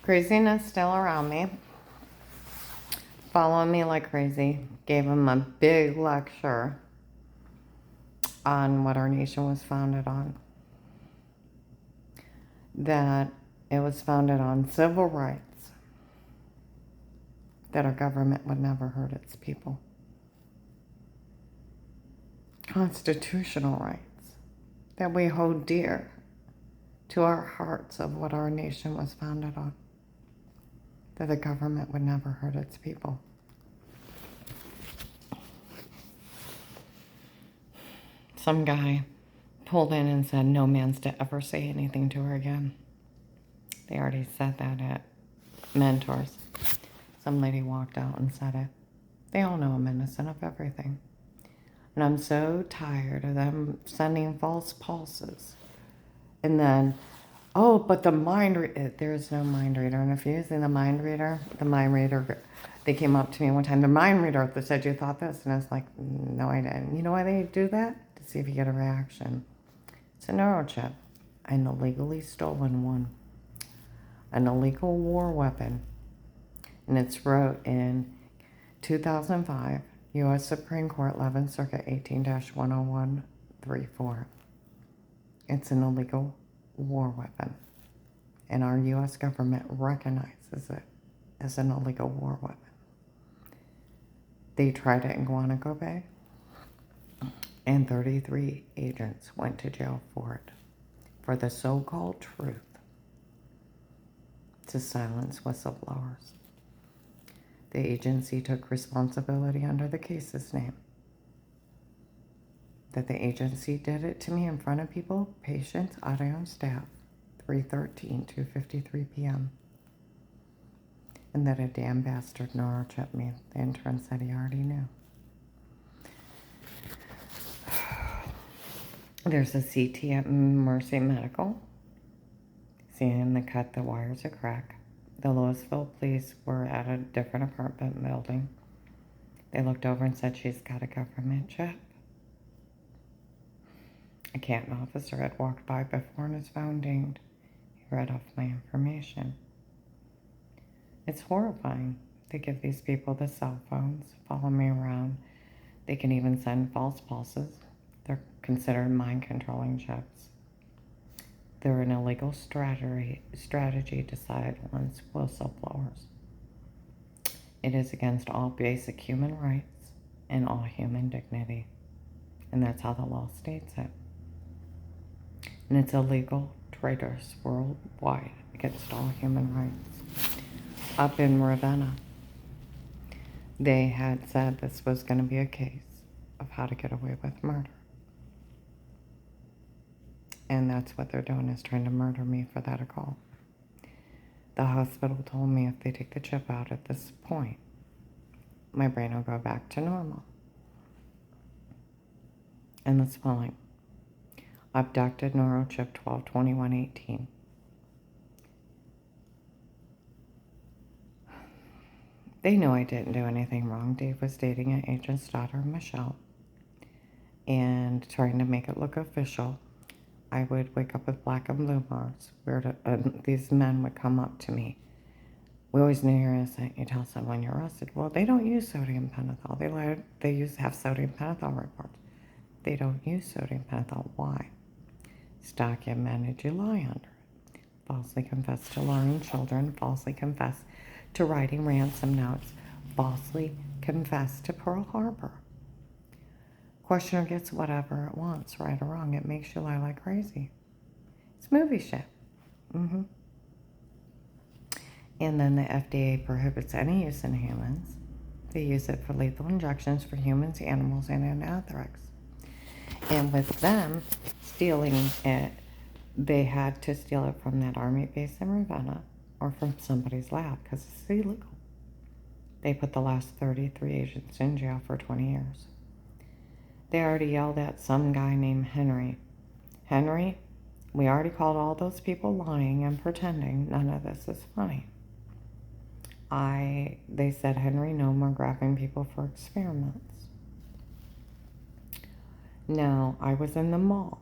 Craziness still around me, following me like crazy. Gave him a big lecture on what our nation was founded on. That it was founded on civil rights, that our government would never hurt its people. Constitutional rights that we hold dear to our hearts of what our nation was founded on, that the government would never hurt its people. Some guy pulled in and said no man's to ever say anything to her again. They already said that at Mentors. Some lady walked out and said it. They all know I'm innocent of everything. And I'm so tired of them sending false pulses. And then, oh, but the mind reader, there's no mind reader. And if you're using the mind reader, they came up to me one time, the mind reader that said you thought this. And I was like, no, I didn't. You know why they do that? To see if you get a reaction. It's a neurochip. An illegally stolen one. An illegal war weapon. And it's wrote in 2005, U.S. Supreme Court, 11th Circuit, 18-10134. It's an illegal war weapon. And our U.S. government recognizes it as an illegal war weapon. They tried it in Guanaco Bay, and 33 agents went to jail for it, for the so-called truth, to silence whistleblowers. The agency took responsibility under the case's name. That the agency did it to me in front of people, patients, audio, and staff, 3/13/2:53 p.m. And that a damn bastard neurochipped me. The intern said he already knew. There's a CT at Mercy Medical. Seeing the cut, the wires are cracked. The Louisville police were at a different apartment building. They looked over and said she's got a government chip. A Canton officer had walked by before and was found dinged. He read off my information. It's horrifying. They give these people the cell phones, follow me around. They can even send false pulses. They're considered mind-controlling chips. They're an illegal strategy to silence whistleblowers. It is against all basic human rights and all human dignity. And that's how the law states it. And it's illegal, traitors worldwide against all human rights. Up in Ravenna, they had said this was going to be a case of how to get away with murder. And that's what they're doing, is trying to murder me for that call. The hospital told me if they take the chip out at this point, my brain will go back to normal. And the swelling. Abducted neurochip 12/21/18. They know I didn't do anything wrong. Dave was dating an agent's daughter, Michelle, and trying to make it look official. I would wake up with black and blue marks. These men would come up to me. We always knew you're innocent. You tell someone you're arrested. Well, they don't use sodium pentothal. They have sodium pentothal reports. They don't use sodium pentothal. Why? It's documented you lie under it. Falsely confess to luring children. Falsely confess to writing ransom notes. Falsely confess to Pearl Harbor. Questioner gets whatever it wants, right or wrong. It makes you lie like crazy. It's movie shit. And then the FDA prohibits any use in humans. They use it for lethal injections for humans, animals, and anthrax. And with them stealing it, they had to steal it from that army base in Ravenna or from somebody's lab because it's illegal. They put the last 33 agents in jail for 20 years. They already yelled at some guy named Henry. Henry, we already called all those people lying and pretending. None of this is funny. They said, Henry, no more grabbing people for experiments. Now, I was in the mall,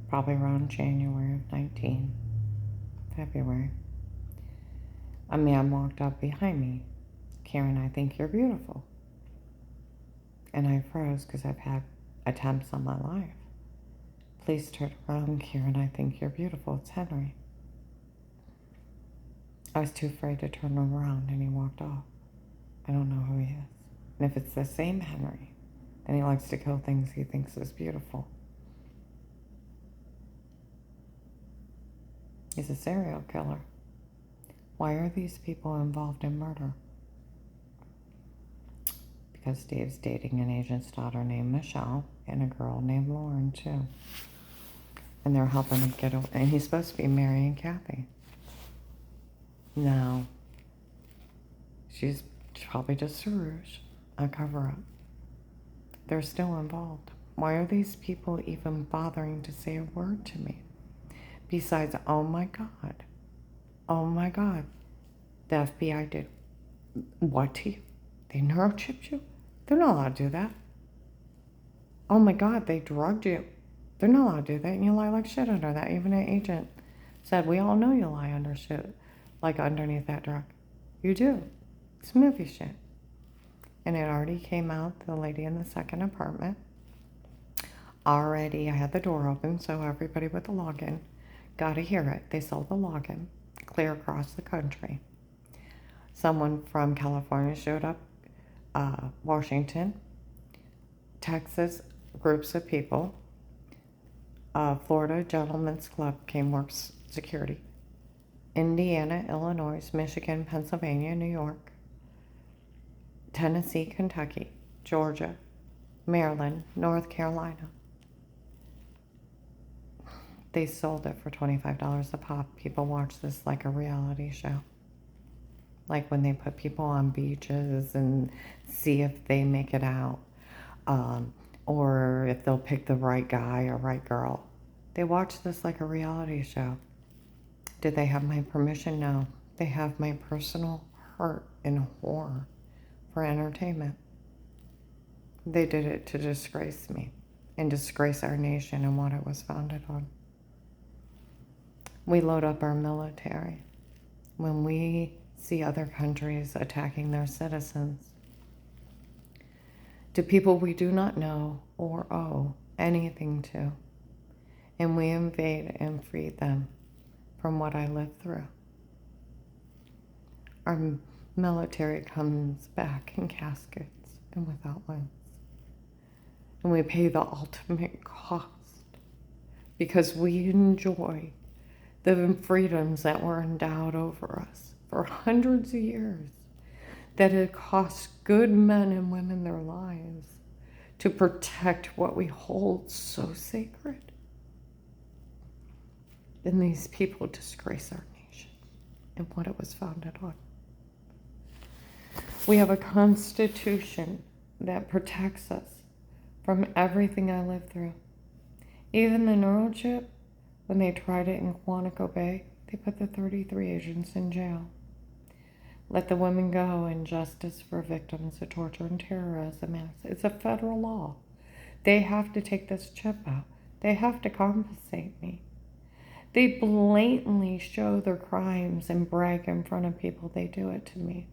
probably around January of 19, February. A man walked up behind me. Karen, I think you're beautiful. And I froze because I've had attempts on my life. Please turn around, Karen, I think you're beautiful. It's Henry. I was too afraid to turn around and he walked off. I don't know who he is. And if it's the same Henry, then he likes to kill things he thinks is beautiful. He's a serial killer. Why are these people involved in murder? Because Dave's dating an agent's daughter named Michelle and a girl named Lauren, too. And they're helping him get away. And he's supposed to be marrying Kathy. No. She's probably just a ruse, a cover-up. They're still involved. Why are these people even bothering to say a word to me? Besides, oh my God, the FBI did what to you? They neurochipped you? They're not allowed to do that. Oh my God, they drugged you. They're not allowed to do that, and you lie like shit under that. Even an agent said, we all know you lie under shit, like underneath that drug. You do. It's movie shit. And it already came out, the lady in the second apartment. Already, I had the door open, so everybody with the login got to hear it. They sold the login clear across the country. Someone from California showed up, Washington, Texas, groups of people. Florida Gentlemen's Club came works security. Indiana, Illinois, Michigan, Pennsylvania, New York, Tennessee, Kentucky, Georgia, Maryland, North Carolina. They sold it for $25 a pop. People watch this like a reality show. Like when they put people on beaches and see if they make it out. Or if they'll pick the right guy or right girl. They watch this like a reality show. Did they have my permission? No. They have my personal hurt and horror for entertainment. They did it to disgrace me and disgrace our nation and what it was founded on. We load up our military when we see other countries attacking their citizens. To people we do not know or owe anything to. And we invade and free them from what I lived through. Our military comes back in caskets and without limbs. And we pay the ultimate cost because we enjoy the freedoms that were endowed over us for hundreds of years, that it cost good men and women their lives to protect what we hold so sacred. And these people disgrace our nation and what it was founded on. We have a constitution that protects us from everything I lived through. Even the neurochip, when they tried it in Quantico Bay, they put the 33 agents in jail. Let the women go and justice for victims of torture and terrorism acts. It's a federal law. They have to take this chip out. They have to compensate me. They blatantly show their crimes and brag in front of people. They do it to me.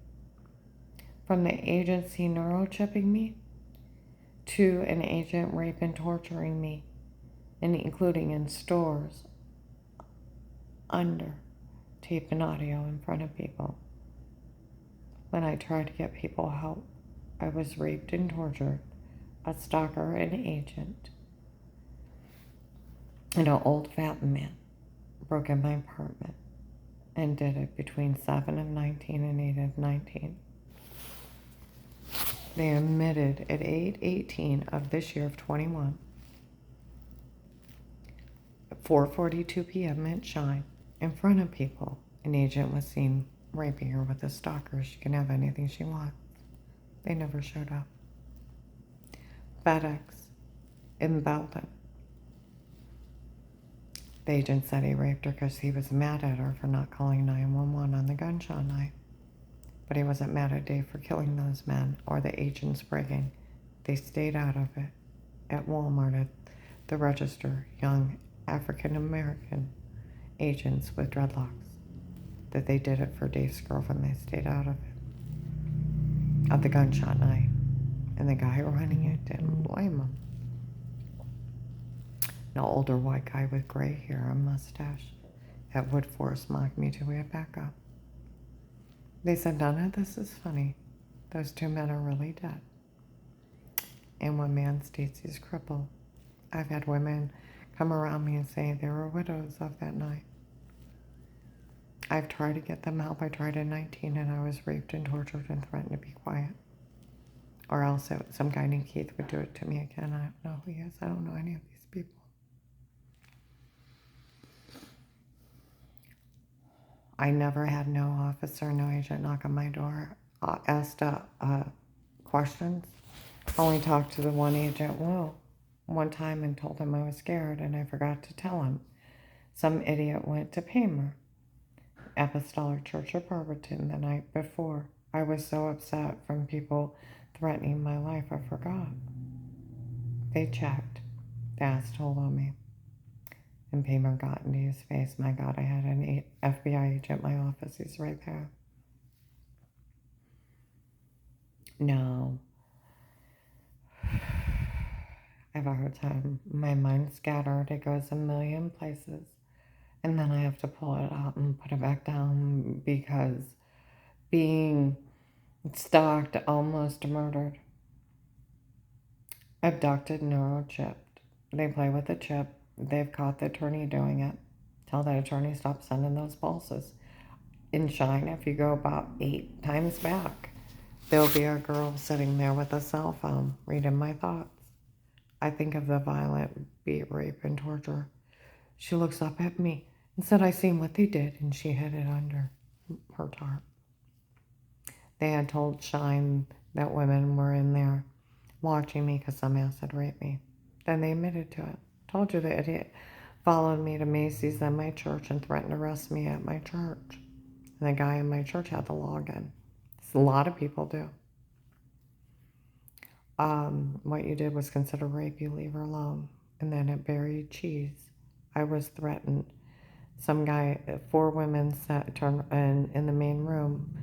From the agency neurochipping me to an agent rape and torturing me, and including in stores, under tape and audio in front of people. When I tried to get people help, I was raped and tortured, a stalker, an agent, and an old fat man broke in my apartment and did it between 7 of 19 and 8 of 19. They admitted at 8/18 of this year of 21, at 4:42 p.m. at Shine, in front of people, an agent was seen raping her with a stalker. She can have anything she wants. They never showed up. FedEx in Belton. The agent said he raped her because he was mad at her for not calling 911 on the gunshot night. But he wasn't mad at Dave for killing those men or the agents bragging. They stayed out of it. At Walmart, at the register, young African-American agents with dreadlocks. that they did it for Dave's girlfriend. They stayed out of it. Of the gunshot night. And the guy running it didn't blame him. An older white guy with gray hair and mustache at Woodforest mocked me till we had backup. They said, none of this is funny. Those 2 men are really dead. And one man states he's crippled. I've had women come around me and say they were widows of that night. I've tried to get them help. I tried at 19 and I was raped and tortured and threatened to be quiet. Or else some guy named Keith would do it to me again. I don't know who he is. I don't know any of these people. I never had no officer, no agent knock on my door, asked questions. Only talked to the one agent, one time and told him I was scared and I forgot to tell him. Some idiot went to Paymer, Apostolic Church of Barberton, the night before. I was so upset from people threatening my life, I forgot. They checked. They asked hold on me. And Paymer got into his face. My God, I had an FBI agent in my office. He's right there. No. I have a hard time. My mind's scattered. It goes a million places. And then I have to pull it out and put it back down because being stalked, almost murdered, abducted, neurochipped. They play with the chip. They've caught the attorney doing it. Tell that attorney stop sending those pulses. In China, if you go about 8 times back, there'll be a girl sitting there with a cell phone reading my thoughts. I think of the violent beat, rape, and torture. She looks up at me and said, I seen what they did, and she hid it under her tarp. They had told Shine that women were in there watching me because some ass had raped me. Then they admitted to it. Told you the idiot followed me to Macy's and my church and threatened to arrest me at my church. And the guy in my church had the login. A lot of people do. What you did was consider rape, you leave her alone. And then at Buried Cheese, I was threatened. Some guy, 4 women in the main room.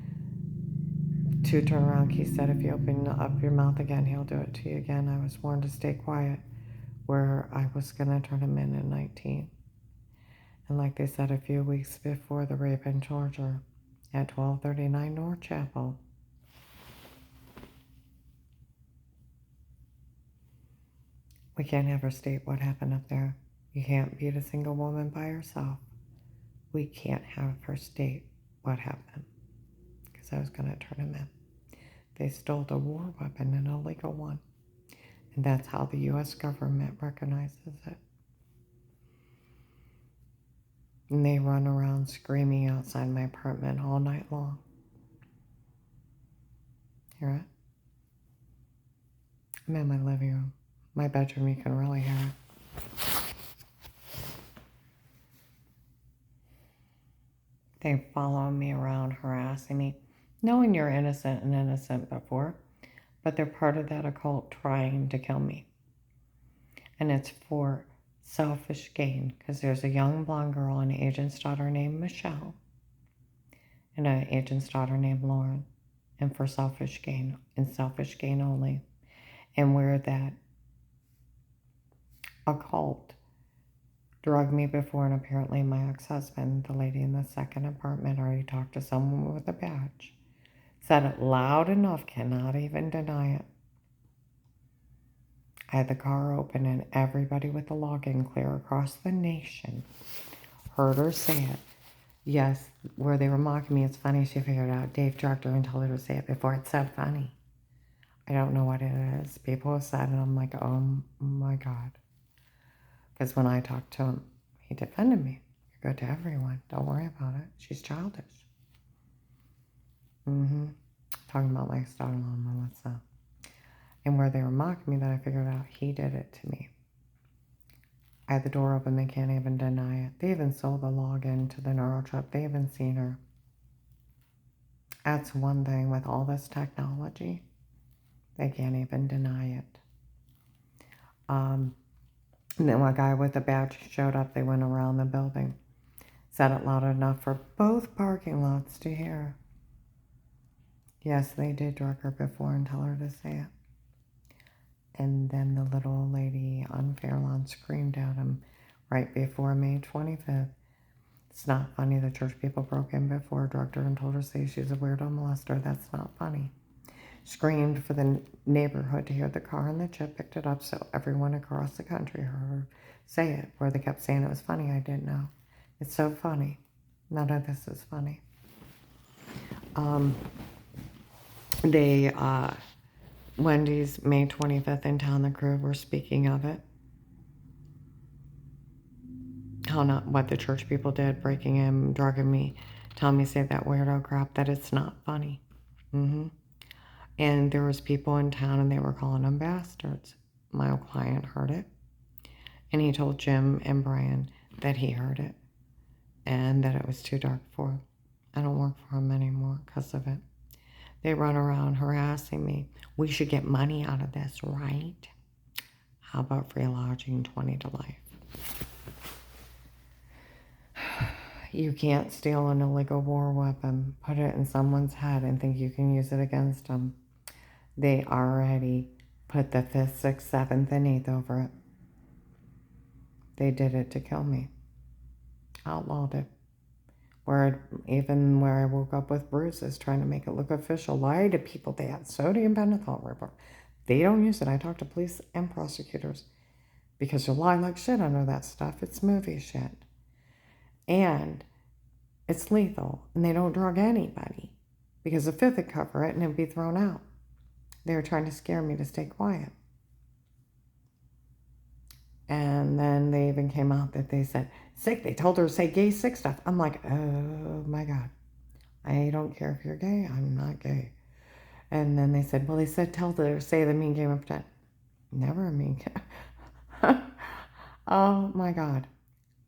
2 turned around. He said, if you open up your mouth again, he'll do it to you again. I was warned to stay quiet, where I was going to turn him in at 19. And like they said, a few weeks before the rape and torture at 1239 North Chapel, we can't ever state what happened up there. You can't beat a single woman by herself. We can't have her state what happened because I was going to turn him in. They stole the war weapon, an illegal one. And that's how the U.S. government recognizes it. And they run around screaming outside my apartment all night long. Hear it? I'm in my living room. My bedroom, you can really hear it. They follow me around, harassing me, knowing you're innocent and innocent before, but they're part of that occult trying to kill me. And it's for selfish gain, because there's a young blonde girl, an agent's daughter named Michelle, and an agent's daughter named Lauren, and for selfish gain, and selfish gain only. And where that occult drugged me before, and apparently my ex-husband, the lady in the second apartment, already talked to someone with a badge, said it loud enough, cannot even deny it. I had the car open and everybody with the login clear across the nation heard her say it. Yes, where they were mocking me, it's funny, she figured out Dave drugged her and told her to say it before it said funny. I don't know what it is. People have said it, and I'm like, oh my God. Because when I talked to him, he defended me. You're good to everyone. Don't worry about it. She's childish. Talking about my daughter-in-law, Melissa. And where they were mocking me, that I figured out he did it to me. I had the door open. They can't even deny it. They even sold the login to the neurochip. They even seen her. That's one thing with all this technology. They can't even deny it. And then one guy with a badge showed up. They went around the building Said it loud enough for both parking lots to hear. Yes, they did drug her before and tell her to say it. And then the little old lady on Fairlawn screamed at him right before May 25th. It's not funny. The church people broke in before, drugged her, and told her to say she's a weirdo molester. That's not funny. Screamed for the neighborhood to hear the car, and the chip picked it up so everyone across the country heard her say it. Where they kept saying it was funny, I didn't know. It's so funny. None of this is funny. Wendy's May 25th in town, the crew were speaking of it. How not what the church people did, breaking in, drugging me, telling me say that weirdo crap, that it's not funny. And there was people in town and they were calling them bastards. My old client heard it. And he told Jim and Brian that he heard it. And that it was too dark for him. I don't work for him anymore because of it. They run around harassing me. We should get money out of this, right? How about free lodging, 20 to life? You can't steal an illegal war weapon, put it in someone's head and think you can use it against them. They already put the 5th, 6th, 7th, and 8th over it. They did it to kill me. Outlawed it. Even where I woke up with bruises, trying to make it look official. Lie to people. They had sodium pentothal report. They don't use it. I talked to police and prosecutors because they're lying like shit under that stuff. It's movie shit. And it's lethal. And they don't drug anybody because the 5th would cover it and it'd be thrown out. They were trying to scare me to stay quiet. And then they even came out that they said, sick. They told her to say gay, sick stuff. I'm like, oh my God. I don't care if you're gay. I'm not gay. And then they said, well, they said, say the mean game of pretend. Never a mean game. Oh my God.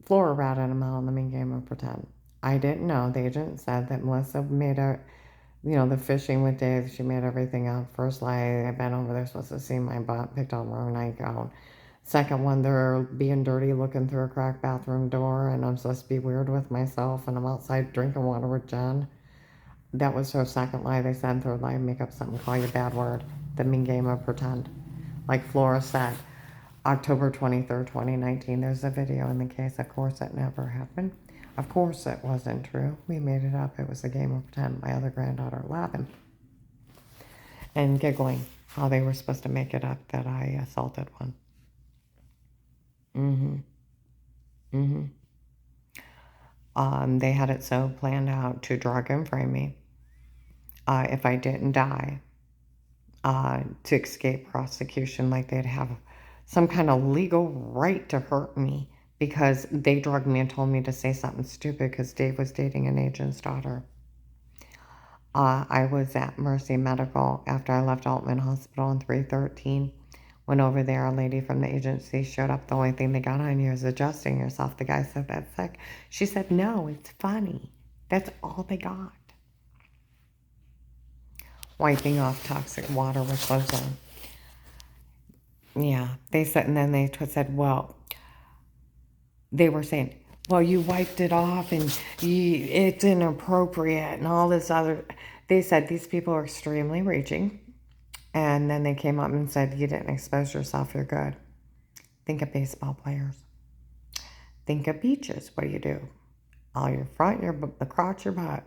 Flora ratted him out on the mean game of pretend. I didn't know. The agent said that Melissa made the fishing with Dave, she made everything up. First lie, I've been over there supposed to see my butt, picked on the wrong nightgown. Second one, they're being dirty looking through a cracked bathroom door, and I'm supposed to be weird with myself, and I'm outside drinking water with Jen. That was her second lie. They said third lie, make up something, call you a bad word. The mean game of pretend. Like Flora said, October 23rd, 2019, there's a video in the case. Of course, it never happened. Of course, it wasn't true. We made it up. It was a game of pretend. My other granddaughter laughing and giggling how they were supposed to make it up that I assaulted one. They had it so planned out to drug and frame me if I didn't die to escape prosecution, like they'd have some kind of legal right to hurt me because they drugged me and told me to say something stupid because Dave was dating an agent's daughter. I was at Mercy Medical after I left Altman Hospital in 313. Went over there, a lady from the agency showed up. The only thing they got on you is adjusting yourself. The guy said, that's sick. She said, no, it's funny. That's all they got. Wiping off toxic water with clothes on. Yeah, they said, and then they said, well, they were saying, well, you wiped it off and it's inappropriate and all this other. They said these people are extremely reaching. And then they came up and said, you didn't expose yourself, you're good. Think of baseball players. Think of beaches. What do? All your front, the crotch, your butt.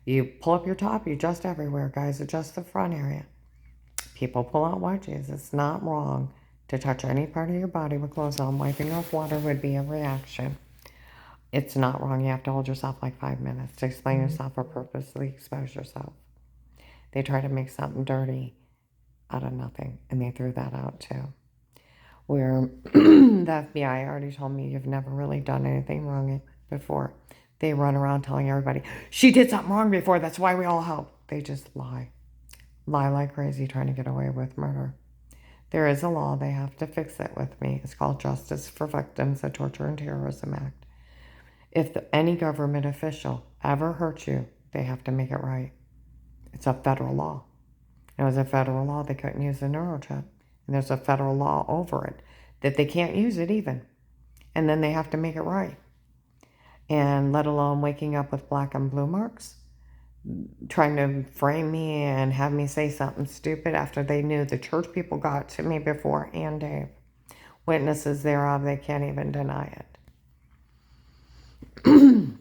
You pull up your top, you adjust everywhere. Guys, adjust the front area. People pull out wedgies. It's not wrong to touch any part of your body with clothes on. Wiping off water would be a reaction. It's not wrong. You have to hold yourself like 5 minutes to explain yourself or purposely expose yourself. They try to make something dirty out of nothing, and they threw that out too. Where the FBI already told me you've never really done anything wrong before. They run around telling everybody, she did something wrong before, that's why we all help. They just lie. Lie like crazy trying to get away with murder. There is a law, they have to fix it with me. It's called Justice for Victims of Torture and Terrorism Act. If any government official ever hurts you, they have to make it right. It's a federal law. It was a federal law they couldn't use a neurochip. And there's a federal law over it that they can't use it even. And then they have to make it right. and let alone waking up with black and blue marks, trying to frame me and have me say something stupid after they knew the church people got to me before and Dave. Witnesses thereof, they can't even deny it. And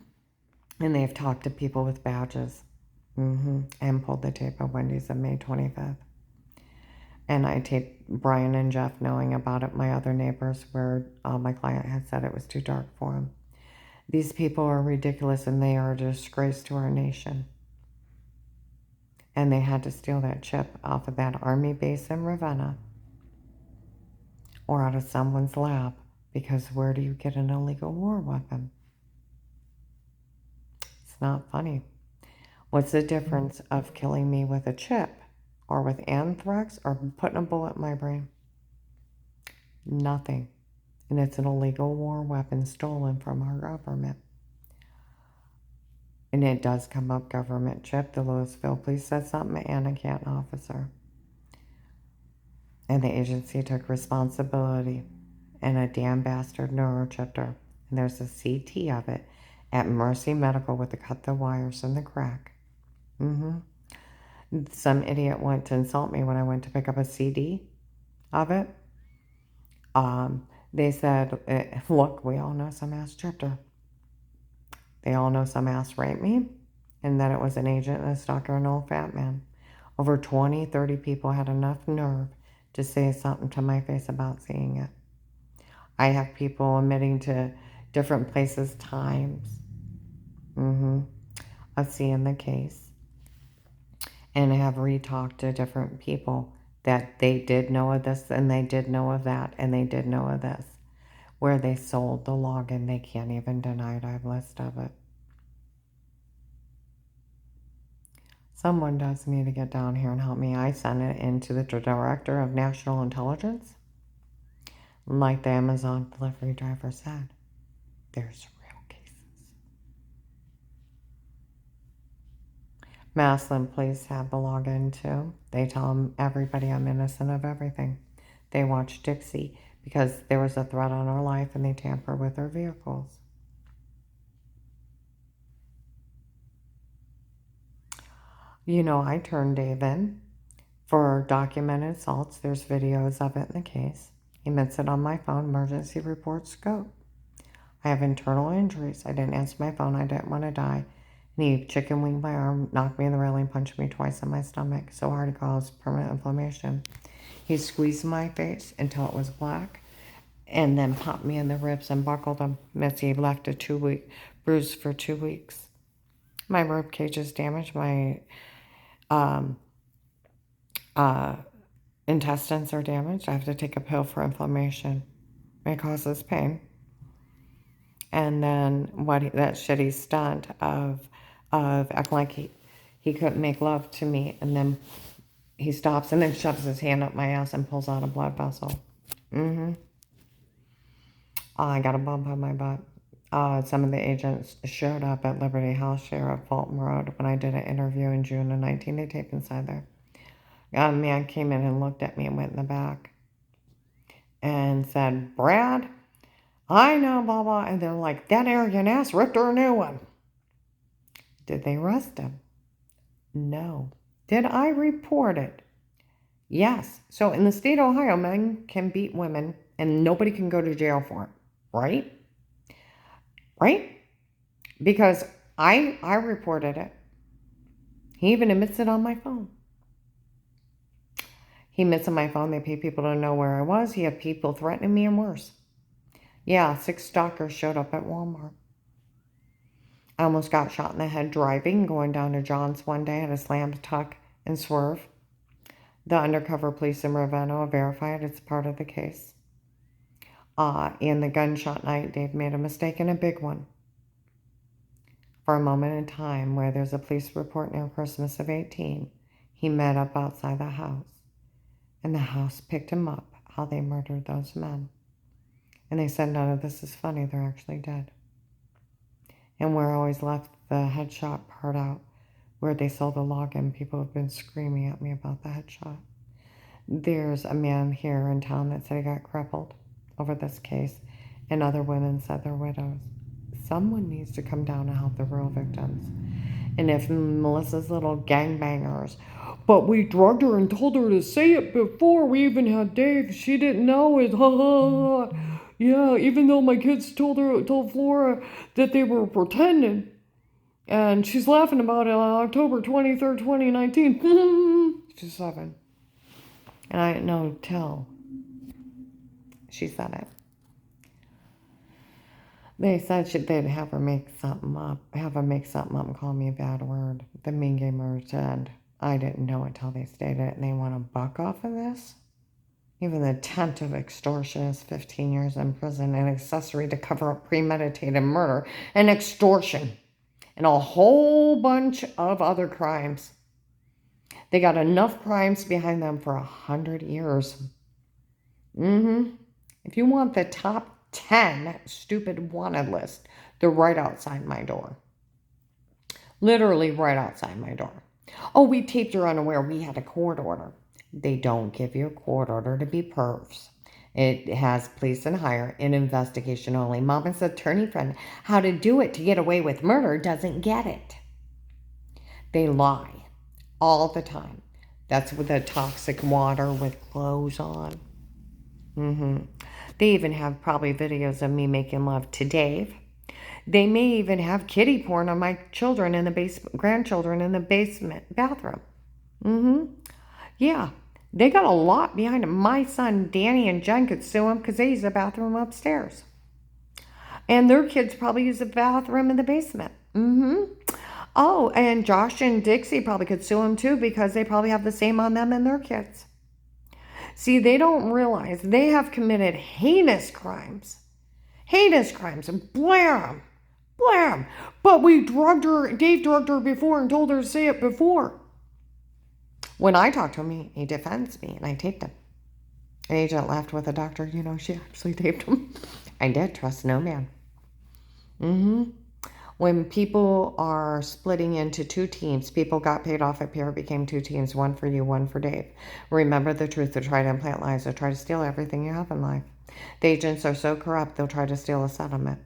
they've talked to people with badges. And pulled the tape of Wendy's on May 25th. And I taped Brian and Jeff knowing about it, my other neighbors, where my client had said it was too dark for him. These people are ridiculous and they are a disgrace to our nation. And they had to steal that chip off of that army base in Ravenna or out of someone's lab, because where do you get an illegal war weapon? It's not funny. What's the difference of killing me with a chip or with anthrax or putting a bullet in my brain? Nothing. And it's an illegal war weapon stolen from our government. And it does come up government chip. The Louisville police said something and a Canton officer. And the agency took responsibility. And a damn bastard neurochipper. And there's a CT of it at Mercy Medical with the cut the wires and the crack. Some idiot went to insult me when I went to pick up a CD of it. They said, look, we all know some ass tripped her. They all know some ass raped me, and that it was an agent and a stalker and an old fat man. Over 20, 30 people had enough nerve to say something to my face about seeing it. I have people admitting to different places, times, of seeing the case. And I have re-talked to different people that they did know of this and they did know of that and they did know of this. Where they sold the login, they can't even deny it. I have a list of it. Someone does need to get down here and help me. I sent it in to the Director of National Intelligence. Like the Amazon delivery driver said, there's real cases. Massillon police have the login too. They tell everybody I'm innocent of everything. They watch Dixie because there was a threat on her life and they tamper with her vehicles. You know, I turned Dave in for documented assaults. There's videos of it in the case. He admits it on my phone, emergency report scope. I have internal injuries. I didn't answer my phone. I didn't want to die. And he chicken winged my arm, knocked me in the railing, punched me twice in my stomach, so hard it caused permanent inflammation. He squeezed my face until it was black, and then popped me in the ribs and buckled them. Missy left a 2-week bruise for 2 weeks. My rib cage is damaged. My intestines are damaged. I have to take a pill for inflammation. It causes pain. And then that shitty stunt of acting like he couldn't make love to me, and then he stops and then shoves his hand up my ass and pulls out a blood vessel. I got a bump on my butt. Some of the agents showed up at Liberty House Share at Fulton Road when I did an interview in June of 19. They taped inside there. A man came in and looked at me and went in the back and said, Brad, I know, blah, blah. And they're like, that arrogant ass ripped her a new one. Did they arrest him? No. Did I report it? Yes. So in the state of Ohio, men can beat women and nobody can go to jail for it. Right? Right? Because I reported it. He even admits it on my phone. He admits on my phone they pay people to know where I was. He had people threatening me and worse. Yeah, 6 stalkers showed up at Walmart. I almost got shot in the head driving, going down to John's one day. I had a slam, tuck, and swerve. The undercover police in Ravenna verified it's part of the case. In the gunshot night, Dave made a mistake, and a big one. For a moment in time where there's a police report near Christmas of 18, he met up outside the house. And the house picked him up, how they murdered those men. And they said, none of this is funny, they're actually dead. And where I always left the headshot part out, where they sold the login, people have been screaming at me about the headshot. There's a man here in town that said he got crippled over this case, and other women said they're widows. someone needs to come down and help the real victims. And if Melissa's little gangbangers, but we drugged her and told her to say it before we even had Dave, she didn't know it, ha ha ha. Yeah, even though my kids told Flora that they were pretending. And she's laughing about it on October 23rd, 2019. She's 7. And I didn't know till she said it. They said they'd have her make something up and call me a bad word. The mean gamer said, I didn't know it till they stated it, and they want a buck off of this? Even the attempt of extortion is 15 years in prison, and accessory to cover up premeditated murder and extortion, and a whole bunch of other crimes. They got enough crimes behind them for 100 years. If you want the top 10 stupid wanted list, they're right outside my door. Literally right outside my door. Oh, we taped her unaware. We had a court order. They don't give you a court order to be pervs. It has police and hire, an investigation only. Mama's attorney friend, how to do it to get away with murder, doesn't get it. They lie all the time. That's with the toxic water with clothes on. They even have probably videos of me making love to Dave. They may even have kiddie porn of my children in the grandchildren in the basement bathroom. Yeah, they got a lot behind them. My son, Danny and Jen, could sue them because they use the bathroom upstairs. And their kids probably use the bathroom in the basement. Oh, and Josh and Dixie probably could sue them too because they probably have the same on them and their kids. See, they don't realize they have committed heinous crimes. Heinous crimes. Blam! Blam! But we drugged her, Dave drugged her before and told her to say it before. When I talked to him, he defends me, and I taped him. An agent laughed with the doctor, she actually taped him. I did trust no man. When people are splitting into two teams, people got paid off at pair, became two teams, one for you, one for Dave. Remember the truth, they'll try to implant lies, they'll try to steal everything you have in life. The agents are so corrupt, they'll try to steal a settlement.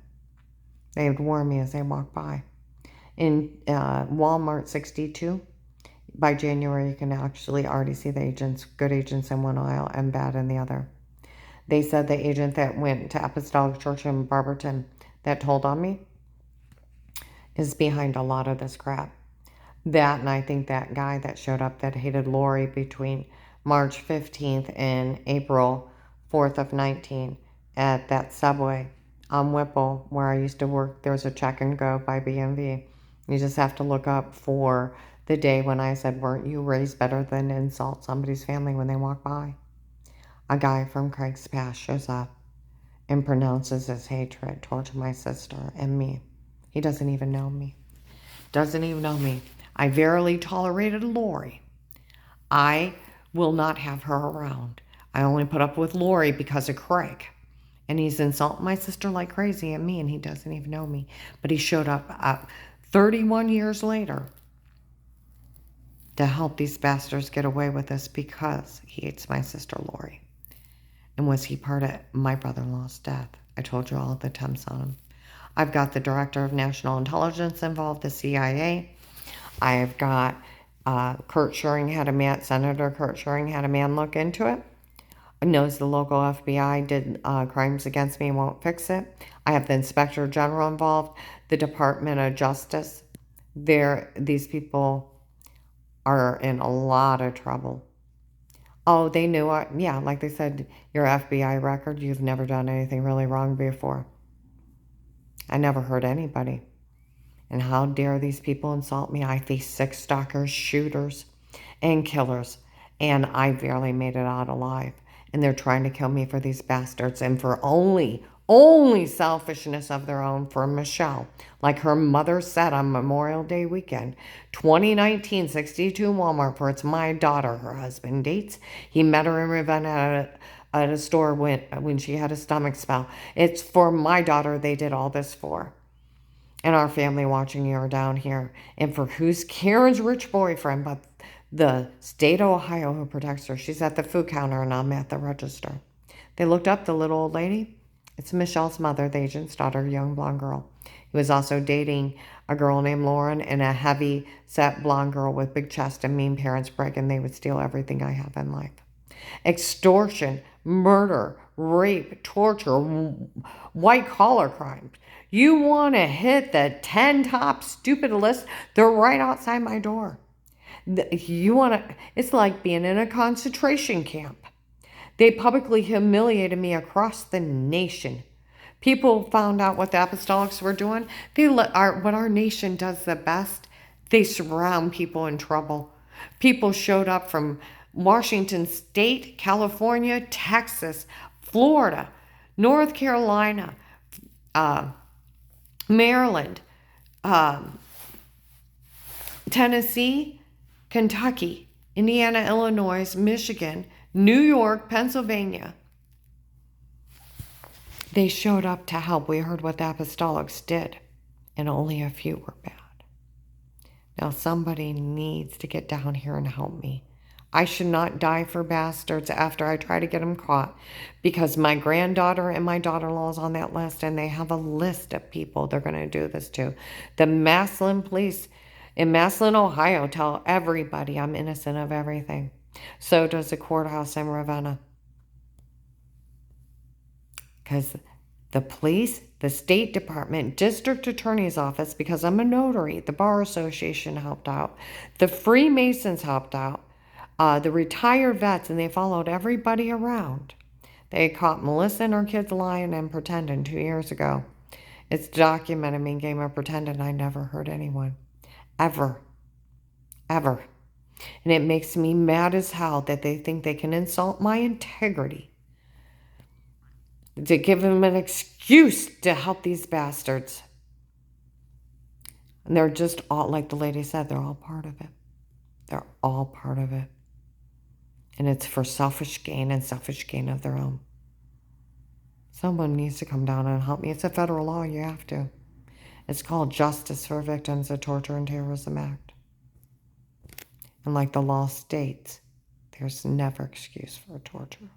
They would warn me as they walk by. In Walmart 62, by January, you can actually already see the agents, good agents in one aisle and bad in the other. They said the agent that went to Apostolic Church in Barberton that told on me is behind a lot of this crap. That, and I think that guy that showed up that hated Lori between March 15th and April 4th of 19 at that Subway on Whipple where I used to work. There's a check and go by BMV. You just have to look up for the day when I said, weren't you raised better than to insult somebody's family when they walk by? A guy from Craig's Pass shows up and pronounces his hatred towards my sister and me. He doesn't even know me. Doesn't even know me. I verily tolerated Lori. I will not have her around. I only put up with Lori because of Craig. And he's insulting my sister like crazy and me, and he doesn't even know me. But he showed up 31 years later to help these bastards get away with this because he hates my sister Lori. And was he part of my brother-in-law's death? I told you all the temps on him. I've got the Director of National Intelligence involved, the CIA. I've got Senator Kurt Scheuring had a man look into it. Knows the local FBI did crimes against me and won't fix it. I have the Inspector General involved, the Department of Justice. These people are in a lot of trouble. Oh, they knew it. Yeah, like they said, your FBI record, you've never done anything really wrong before. I never hurt anybody. And how dare these people insult me? I faced 6 stalkers, shooters, and killers, and I barely made it out alive. And they're trying to kill me for these bastards and for only selfishness of their own for Michelle. Like her mother said on Memorial Day weekend, 2019, 62 Walmart, for it's my daughter her husband dates. He met her in Ravenna at a store when she had a stomach spell. It's for my daughter they did all this for. And our family watching you down here. And for who's Karen's rich boyfriend, but the state of Ohio who protects her. She's at the food counter and I'm at the register. They looked up the little old lady. It's Michelle's mother, the agent's daughter, young blonde girl. He was also dating a girl named Lauren and a heavy set blonde girl with big chest and mean parents, bragging they would steal everything I have in life. Extortion, murder, rape, torture, white collar crimes. You want to hit the 10 top stupid list? They're right outside my door. It's like being in a concentration camp. They publicly humiliated me across the nation. People found out what the apostolics were doing. What our nation does the best, they surround people in trouble. People showed up from Washington State, California, Texas, Florida, North Carolina, Maryland, Tennessee, Kentucky, Indiana, Illinois, Michigan, New York, Pennsylvania. They showed up to help. We heard what the apostolics did, and only a few were bad. Now somebody needs to get down here and help me. I should not die for bastards after I try to get them caught, because my granddaughter and my daughter-in-law is on that list, and they have a list of people they're going to do this to. The Massillon police in Massillon, Ohio, tell everybody I'm innocent of everything. So does the courthouse in Ravenna. Because the police, the State Department, District Attorney's Office, because I'm a notary, the Bar Association helped out, the Freemasons helped out, the retired vets, and they followed everybody around. They caught Melissa and her kids lying and pretending 2 years ago. It's documented me game of pretending I never hurt anyone. Ever. Ever. And it makes me mad as hell that they think they can insult my integrity to give them an excuse to help these bastards. And they're just all, like the lady said, they're all part of it. They're all part of it. And it's for selfish gain and selfish gain of their own. Someone needs to come down and help me. It's a federal law, you have to. It's called Justice for Victims of Torture and Terrorism Act. And like the law states, there's never excuse for torture.